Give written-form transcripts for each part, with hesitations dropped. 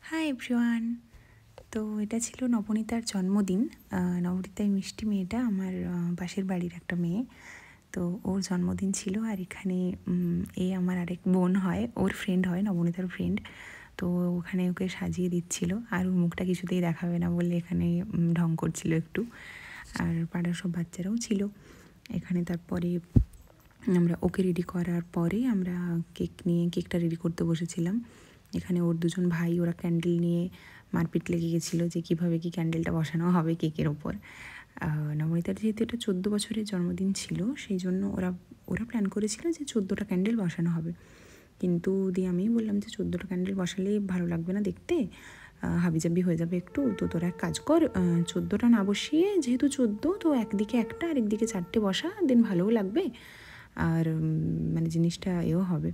Hi everyone. তো এটা ছিল নবনীতার জন্মদিন। নবনীতা এই মিষ্টি মেয়েটা আমার পাশের বাড়ির একটা মেয়ে। তো ওর জন্মদিন ছিল, আর এখানে এ আমার আরেক বোন হয়, ওর ফ্রেন্ড হয়, নবনীতার ফ্রেন্ড। তো ওখানে ওকে সাজিয়ে দিচ্ছিল, আর ওর মুখটা কিছুতেই দেখাবে না বলে এখানে ঢং করছিল একটু। আর পাড়ার সব বাচ্চারাও ছিল এখানে। তারপরে আমরা ওকে রেডি করার পরে আমরা কেকটা রেডি করতে বসেছিলাম। এখানে ওর দুজন ভাই, ওরা ক্যান্ডেল নিয়ে মারপিট লেগে গেছিলো যে কীভাবে কি ক্যান্ডেলটা বসানো হবে কেকের ওপর। নবনীতার যেহেতু এটা 14 বছরের জন্মদিন ছিল, সেই জন্য ওরা প্ল্যান করেছিল যে 14টা ক্যান্ডেল বসানো হবে। কিন্তু দিয়ে আমি বললাম যে 14টা ক্যান্ডেল বসালে ভালো লাগবে না দেখতে, হাবিজাবি হয়ে যাবে একটু। তো তোরা এক কাজ কর, 14টা না বসিয়ে, যেহেতু 14 তো একদিকে একটা আর একদিকে 4টে বসা, দেন ভালোও লাগবে, আর মানে জিনিসটা এও হবে।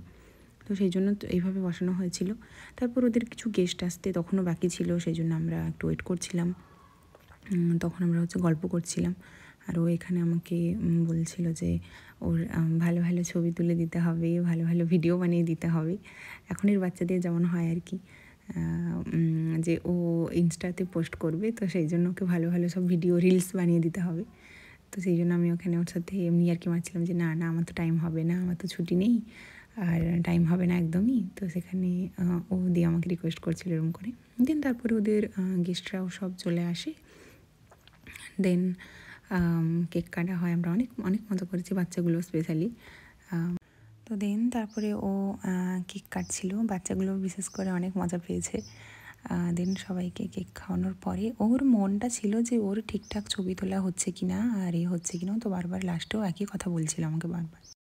তো সেই জন্য তো এইভাবে বসানো হয়েছিল। তারপর ওদের কিছু গেস্ট আসতে তখনও বাকি ছিল, সেই জন্য আমরা একটু ওয়েট করছিলাম। তখন আমরা গল্প করছিলাম, আর ও এখানে আমাকে বলছিল যে ওর ভালো ভালো ছবি তুলে দিতে হবে, ভালো ভালো ভিডিও বানিয়ে দিতে হবে। এখনের বাচ্চাদের যেমন হয় আর কি, যে ও ইনস্টাতে পোস্ট করবে, তো সেই জন্য ওকে ভালো ভালো সব ভিডিও রিলস বানিয়ে দিতে হবে। তো সেই জন্য আমি ওখানে ওর সাথে এমনি আর কি মারছিলাম যে না না, আমার তো টাইম হবে না, আমার তো ছুটি নেই, আর টাইম হবে না একদমই। তো সেখানে ও দিয়ে আমাকে রিকোয়েস্ট করছিল এরকম করে। দেন তারপরে ওদের গেস্টরাও সব চলে আসে। দেন কেক কাটা হয়, আমরা অনেক অনেক মজা করেছি, বাচ্চাগুলো স্পেশালি। তো দেন তারপরে ও কেক কাটছিল, বাচ্চাগুলো বিশেষ করে অনেক মজা পেয়েছে। দেন সবাইকে কেক খাওয়ানোর পরে ওর মনটা ছিল যে ওর ঠিকঠাক ছবি তোলা হচ্ছে কি না, আর হচ্ছে কি না, তো বারবার লাস্টেও একই কথা বলছিল আমাকে বারবার।